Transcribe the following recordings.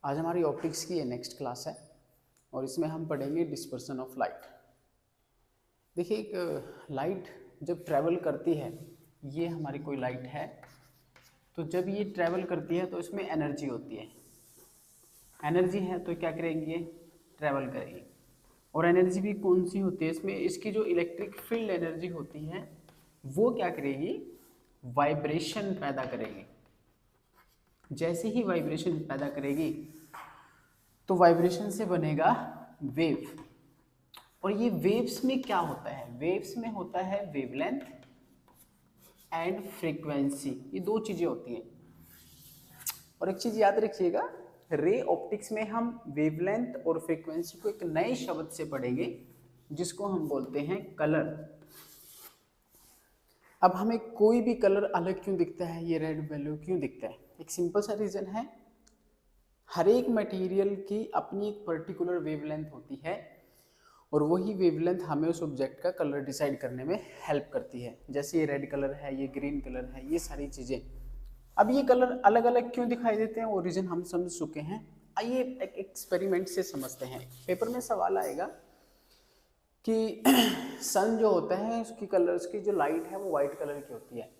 आज हमारी ऑप्टिक्स की ये नेक्स्ट क्लास है और इसमें हम पढ़ेंगे डिस्पर्सन ऑफ लाइट। देखिए, एक लाइट जब ट्रैवल करती है, ये हमारी कोई लाइट है, तो जब ये ट्रैवल करती है तो इसमें एनर्जी होती है। एनर्जी है तो क्या करेंगी, ये ट्रैवल करेगी। और एनर्जी भी कौन सी होती है इसमें, इसकी जो इलेक्ट्रिक फील्ड एनर्जी होती है वो क्या करेगी, वाइब्रेशन पैदा करेगी। जैसे ही वाइब्रेशन पैदा करेगी तो वाइब्रेशन से बनेगा वेव। और ये वेव्स में क्या होता है, वेव्स में होता है वेवलेंथ एंड फ्रीक्वेंसी, ये दो चीजें होती हैं। और एक चीज याद रखिएगा, रे ऑप्टिक्स में हम वेवलेंथ और फ्रीक्वेंसी को एक नए शब्द से पढ़ेंगे जिसको हम बोलते हैं कलर। अब हमें कोई भी कलर अलग क्यों दिखता है, ये रेड वैल्यू क्यों दिखता है, एक सिंपल सा रीजन है, हर एक मटेरियल की अपनी एक पर्टिकुलर वेवलेंथ होती है और वही वेवलेंथ हमें उस ऑब्जेक्ट का कलर डिसाइड करने में हेल्प करती है। जैसे ये रेड कलर है, ये ग्रीन कलर है, ये सारी चीज़ें। अब ये कलर अलग अलग क्यों दिखाई देते हैं, वो रीजन हम समझ चुके हैं। आइए एक एक्सपेरिमेंट से समझते हैं। पेपर में सवाल आएगा कि सन जो होता है उसकी कलर्स की जो लाइट है वो वाइट कलर की होती है,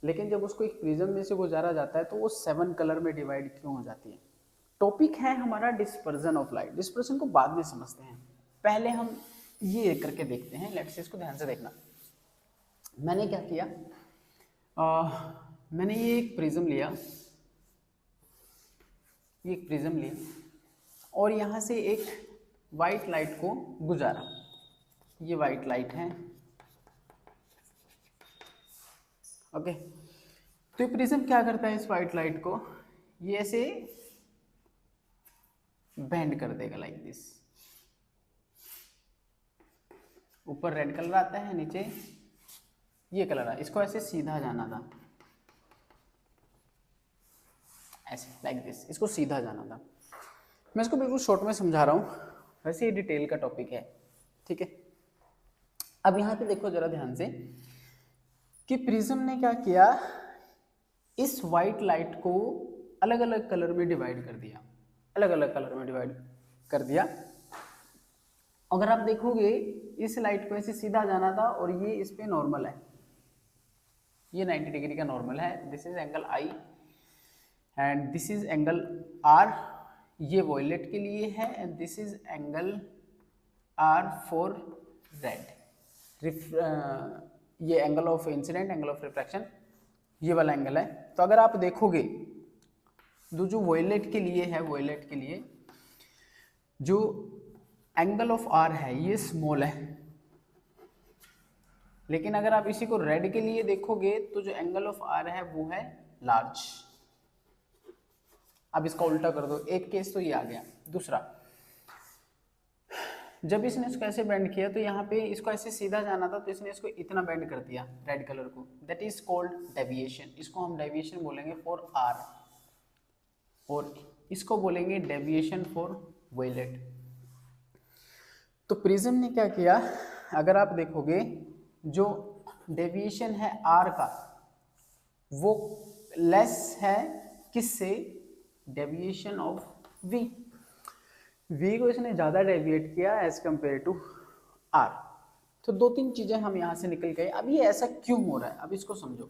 लेकिन जब उसको एक प्रिज्म में से गुजारा जाता है तो वो 7 कलर में डिवाइड क्यों हो जाती है। टॉपिक है हमारा डिस्पर्जन ऑफ लाइट। डिस्पर्जन को बाद में समझते हैं, पहले हम ये करके देखते हैं। लेट्स इसको ध्यान से देखना। मैंने क्या किया, मैंने ये एक प्रिज्म लिया, ये एक प्रिज्म लिया और यहाँ से एक वाइट लाइट को गुजारा। ये वाइट लाइट है, ओके। तो ये प्रिज्म क्या करता है, इस वाइट लाइट को ये ऐसे बेंड कर देगा लाइक दिस। ऊपर रेड कलर आता है, नीचे ये कलर है, इसको ऐसे सीधा जाना था, ऐसे लाइक दिस, इसको सीधा जाना था। मैं इसको बिल्कुल शॉर्ट में समझा रहा हूँ, वैसे ये डिटेल का टॉपिक है, ठीक है। अब यहाँ पे देखो जरा ध्यान से कि प्रिज्म ने क्या किया, इस वाइट लाइट को अलग अलग कलर में डिवाइड कर दिया, अलग अलग कलर में डिवाइड कर दिया। अगर आप देखोगे इस लाइट को ऐसे सीधा जाना था और ये इस पे नॉर्मल है, ये 90 डिग्री का नॉर्मल है। This is angle i and this is angle r, ये वॉयलेट के लिए है and this is angle r for red. ये angle of incidence, angle of refraction, ये वाला एंगल है। तो अगर आप देखोगे जो वॉयलेट के लिए है, वॉयलेट के लिए जो एंगल ऑफ आर है ये स्मॉल है, लेकिन अगर आप इसी को रेड के लिए देखोगे तो जो एंगल ऑफ आर है वो है लार्ज। अब इसका उल्टा कर दो, एक केस तो ये आ गया। दूसरा, जब इसने इसको ऐसे बेंड किया तो यहाँ पे इसको ऐसे सीधा जाना था तो इसने इसको इतना बेंड कर दिया रेड कलर को, दैट इज कॉल्ड डेविएशन। इसको हम डेविएशन बोलेंगे फॉर आर, और इसको बोलेंगे डेविएशन फॉर वॉयलेट। तो प्रिज्म ने क्या किया, अगर आप देखोगे जो डेविएशन है आर का वो लेस है किससे, डेविएशन ऑफ वी। वी को इसने ज़्यादा डेविएट किया एज कंपेयर टू आर। तो दो तीन चीज़ें हम यहाँ से निकल गए। अब ये ऐसा क्यों हो रहा है, अब इसको समझो,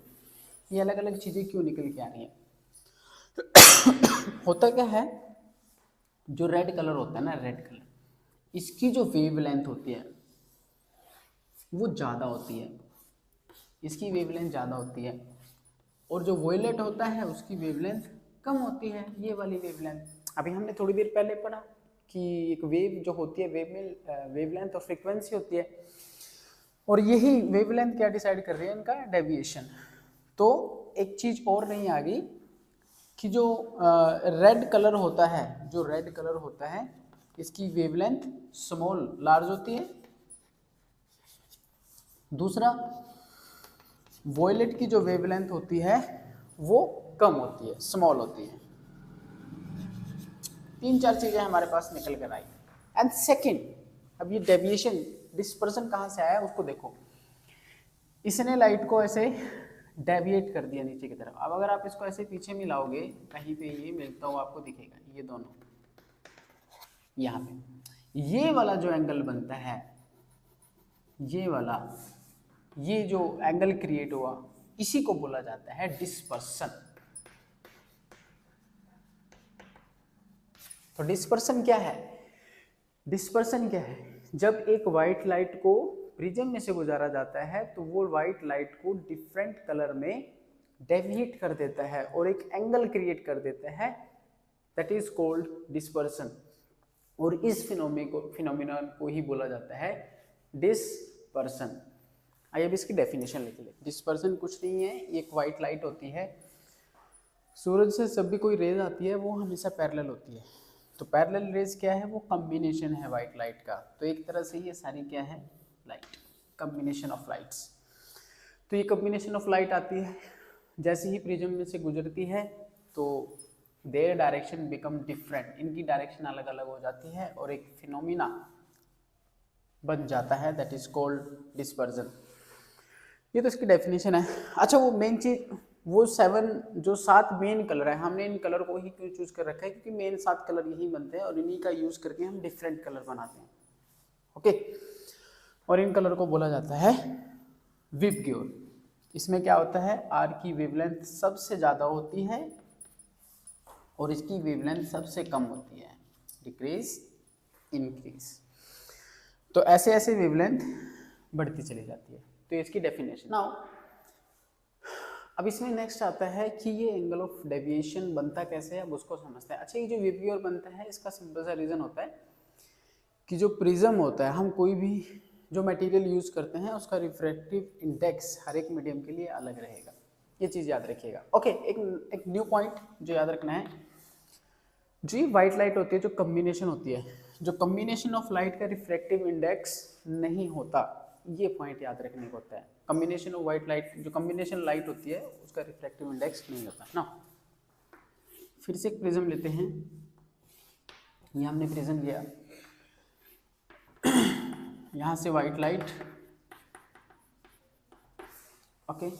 ये अलग अलग चीज़ें क्यों निकल के आ रही हैं। होता क्या है, जो रेड कलर होता है ना, रेड कलर, इसकी जो वेवलेंथ होती है वो ज़्यादा होती है, इसकी वेवलेंथ ज़्यादा होती है, और जो वॉयलेट होता है उसकी वेवलेंथ कम होती है, ये वाली वेवलेंथ। अभी हमने थोड़ी देर पहले पढ़ा कि एक वेव जो होती है, वेव में वेवलेंथ और फ्रीक्वेंसी होती है, और यही वेवलेंथ क्या डिसाइड कर रही है, इनका डेविएशन। तो एक चीज़ और नहीं आ गई कि जो रेड कलर होता है, जो रेड कलर होता है इसकी वेवलेंथ स्मॉल, लार्ज होती है। दूसरा, वॉयलेट की जो वेवलेंथ होती है वो कम होती है, स्मॉल होती है। तीन चार चीजें हमारे पास निकल कर आई। एंड सेकंड, अब ये डेविएशन, डिस्पर्सन कहाँ से आया उसको देखो। इसने लाइट को ऐसे डेविएट कर दिया नीचे की तरफ। अब अगर आप इसको ऐसे पीछे मिलाओगे कहीं पे ये मिलता हुआ आपको दिखेगा, ये दोनों यहाँ पे ये वाला जो एंगल बनता है, ये वाला, ये जो एंगल क्रिएट हुआ इसी को बोला जाता है डिस्पर्सन। तो डिस्पर्सन क्या है? डिस्पर्सन क्या है? जब एक वाइट लाइट को प्रिज्म में से गुजारा जाता है तो वो वाइट लाइट को डिफरेंट कलर में डेविएट कर देता है और एक एंगल क्रिएट कर देता है, दैट इज कॉल्ड डिस्पर्सन। और इस फिनोमिनन को ही बोला जाता है डिस्पर्सन। आइए अब इसकी डेफिनेशन लिख ले। डिस्पर्सन कुछ नहीं है, एक वाइट लाइट होती है, सूरज से जब भी कोई रेज आती है वो हमेशा पैरेलल होती है। तो पैरेलल रेज क्या है? वो कॉम्बिनेशन है वाइट लाइट का। तो एक तरह से ये सारी क्या है? Light, combination of lights. तो ये कॉम्बिनेशन ऑफ लाइट आती है, जैसे ही प्रिज्म में से गुजरती है तो देयर डायरेक्शन बिकम डिफरेंट, इनकी डायरेक्शन अलग अलग हो जाती है और एक फिनोमिना बन जाता है, दैट इज कॉल्ड डिस्पर्जन। ये तो इसकी डेफिनेशन है। अच्छा, वो मेन चीज, वो 7 मेन कलर है, हमने इन कलर को ही क्यों चूज कर रखा है? क्योंकि मेन 7 कलर यही बनते हैं और इन्हीं का यूज करके हम डिफरेंट कलर बनाते हैं। ओके, और इन कलर को बोला जाता है विबग्योर। इसमें क्या होता है? आर की वेवलेंथ सबसे ज़्यादा होती है और इसकी वेवलेंथ सबसे कम होती है, डिक्रीज इंक्रीज। तो ऐसे ऐसे वेवलेंथ बढ़ती चली जाती है। तो इसकी डेफिनेशन। नाउ अब इसमें नेक्स्ट आता है कि ये एंगल ऑफ डेविएशन बनता कैसे है, अब उसको समझते हैं। अच्छा, ये जो विबग्योर बनता है इसका सिंपल सा रीज़न होता है कि जो प्रिज्म होता है, हम कोई भी जो मटेरियल यूज़ करते हैं उसका रिफ्रैक्टिव इंडेक्स हर एक मीडियम के लिए अलग रहेगा, ये चीज़ याद रखिएगा। ओके, एक न्यू पॉइंट जो याद रखना है, जो ये वाइट लाइट होती है, जो कम्बिनेशन होती है, जो कम्बिनेशन ऑफ लाइट का रिफ्रैक्टिव इंडेक्स नहीं होता, ये पॉइंट याद रखने को होता है। कम्बिनेशन ऑफ वाइट लाइट, जो कम्बिनेशन लाइट होती है उसका रिफ्रैक्टिव इंडेक्स नहीं होता ना। फिर से एक प्रिज्म लेते हैं, ये हमने प्रिज्म लिया, यहाँ से वाइट लाइट, ओके,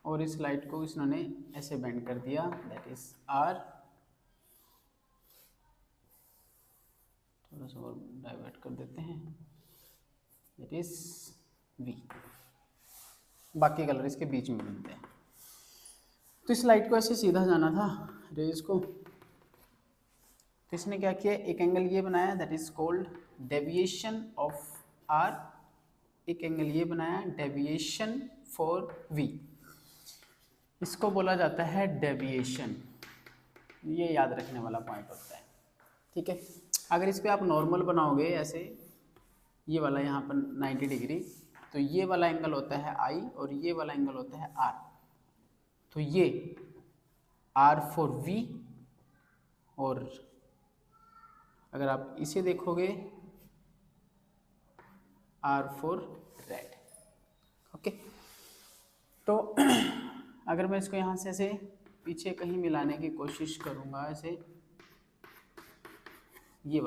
और इस लाइट को इन्होंने ऐसे बेंड कर दिया, दैट इज आर। थोड़ा सा और डाइवर्ट कर देते हैं, दैट इज वी। बाकी कलर इसके बीच में मिलते हैं। तो इस लाइट को ऐसे सीधा जाना था रेज को, तो इसने क्या किया? एक एंगल ये बनाया, that is called deviation of R. एक एंगल ये बनाया, डेविएशन फॉर वी, इसको बोला जाता है डेविएशन। ये याद रखने वाला पॉइंट होता है, ठीक है। अगर इस पर आप नॉर्मल बनाओगे ऐसे, ये वाला यहाँ पर 90 डिग्री, तो ये वाला एंगल होता है आई और ये वाला एंगल होता है आर। तो ये आर फॉर वी, और अगर आप इसे देखोगे आर फॉर रेड। ओके, तो अगर मैं इसको यहाँ से ऐसे पीछे कहीं मिलाने की कोशिश करूँगा ऐसे, ये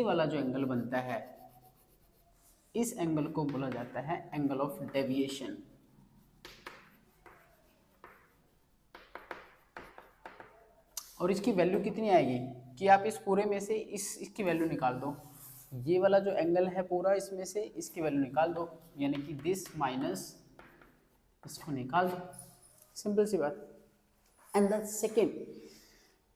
वाला जो एंगल बनता है, इस एंगल को बोला जाता है एंगल ऑफ डेविएशन। और इसकी वैल्यू कितनी आएगी कि आप इस पूरे में से इसकी वैल्यू निकाल दो। ये वाला जो एंगल है पूरा, इसमें से इसकी वैल्यू निकाल दो, यानी कि दिस माइनस इसको निकाल दो, सिंपल सी बात। एंड द सेकेंड,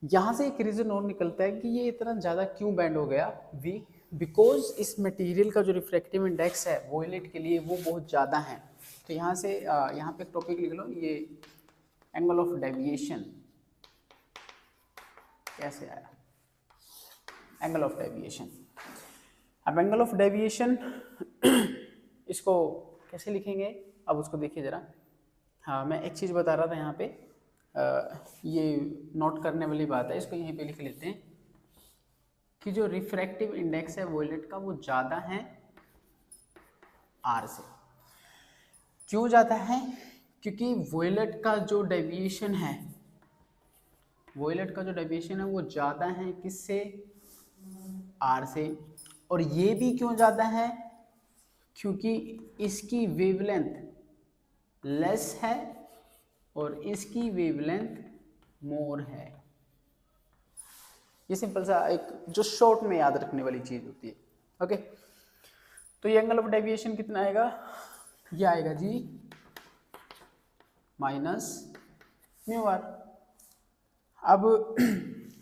यहाँ से एक रीज़न और निकलता है कि ये इतना ज़्यादा क्यों बैंड हो गया वी, बिकॉज इस मटेरियल का जो रिफ्रैक्टिव इंडेक्स है वॉयलेट के लिए वो बहुत ज़्यादा है। तो यहाँ से यहाँ पे एक टॉपिक लिख लो, ये एंगल ऑफ डेविएशन कैसे आया, एंगल ऑफ डेविएशन। अब एंगल ऑफ डेविएशन इसको कैसे लिखेंगे, अब उसको देखिए ज़रा। हाँ, मैं एक चीज़ बता रहा था यहाँ पे, ये नोट करने वाली बात है, इसको यहीं पे लिख लेते हैं कि जो रिफ्रैक्टिव इंडेक्स है वॉयलेट का वो ज़्यादा है आर से। क्यों ज़्यादा है? क्योंकि वॉयलेट का जो डेविएशन है, वॉयलेट का जो डेविएशन है वो ज़्यादा है किससे? आर से। और ये भी क्यों ज़्यादा है? क्योंकि इसकी वेवलेंथ लेस है और इसकी वेवलेंथ मोर है। ये सिंपल सा एक जो शॉर्ट में याद रखने वाली चीज होती है। ओके, तो ये एंगल ऑफ डेविएशन कितना आएगा, ये आएगा जी माइनस म्यू आर। अब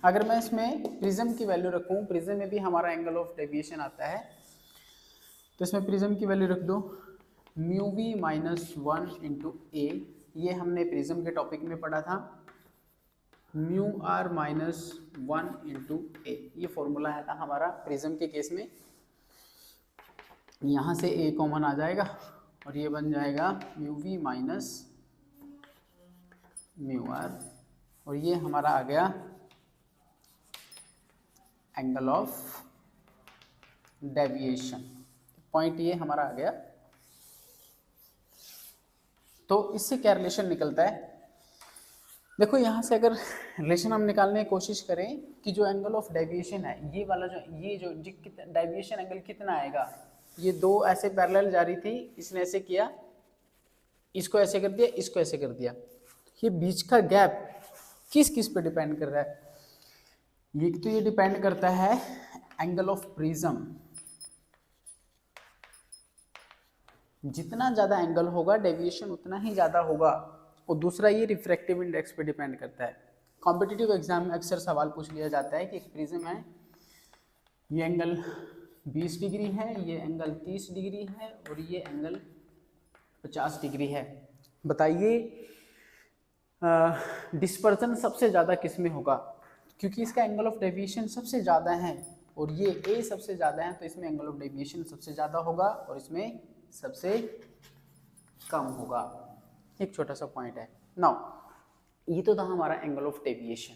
अगर मैं इसमें प्रिज्म की वैल्यू रखूं, प्रिज्म में भी हमारा एंगल ऑफ डेविएशन आता है, तो इसमें प्रिज्म की वैल्यू रख दो म्यू वी माइनस 1 इंटू ए। ये हमने प्रिज्म के टॉपिक में पढ़ा था, म्यू आर माइनस 1 इंटू ए। ये फॉर्मूला है था हमारा प्रिज्म के केस में। यहाँ से ए कॉमन आ जाएगा और ये बन जाएगा mu V minus mu R, और ये हमारा आ गया एंगल ऑफ डेविएशन। पॉइंट ये हमारा आ गया। तो इससे क्या रिलेशन निकलता है, देखो यहाँ से अगर रिलेशन हम निकालने की कोशिश करें कि जो एंगल ऑफ डेविएशन है, ये वाला जो डेविएशन एंगल कितना आएगा, ये दो ऐसे पैरेलल जा रही थी, इसने ऐसे किया, इसको ऐसे कर दिया, इसको ऐसे कर दिया, ये बीच का गैप किस किस पे डिपेंड कर रहा है, ये तो ये डिपेंड करता है एंगल ऑफ प्रिज्म। जितना ज्यादा एंगल होगा डेविएशन उतना ही ज्यादा होगा। और दूसरा ये रिफ्रैक्टिव इंडेक्स पे डिपेंड करता है। कॉम्पिटिटिव एग्जाम में अक्सर सवाल पूछ लिया जाता है कि एक प्रिज्म है, ये एंगल 20 डिग्री है, ये एंगल 30 डिग्री है और ये एंगल 50 डिग्री है। बताइए डिस्पर्जन सबसे ज़्यादा किस में होगा, क्योंकि इसका एंगल ऑफ डेविएशन सबसे ज़्यादा है और ये ए सबसे ज़्यादा है, तो इसमें एंगल ऑफ डेविएशन सबसे ज़्यादा होगा और इसमें सबसे कम होगा। एक छोटा सा पॉइंट है। नाउ ये तो था हमारा एंगल ऑफ डेविएशन।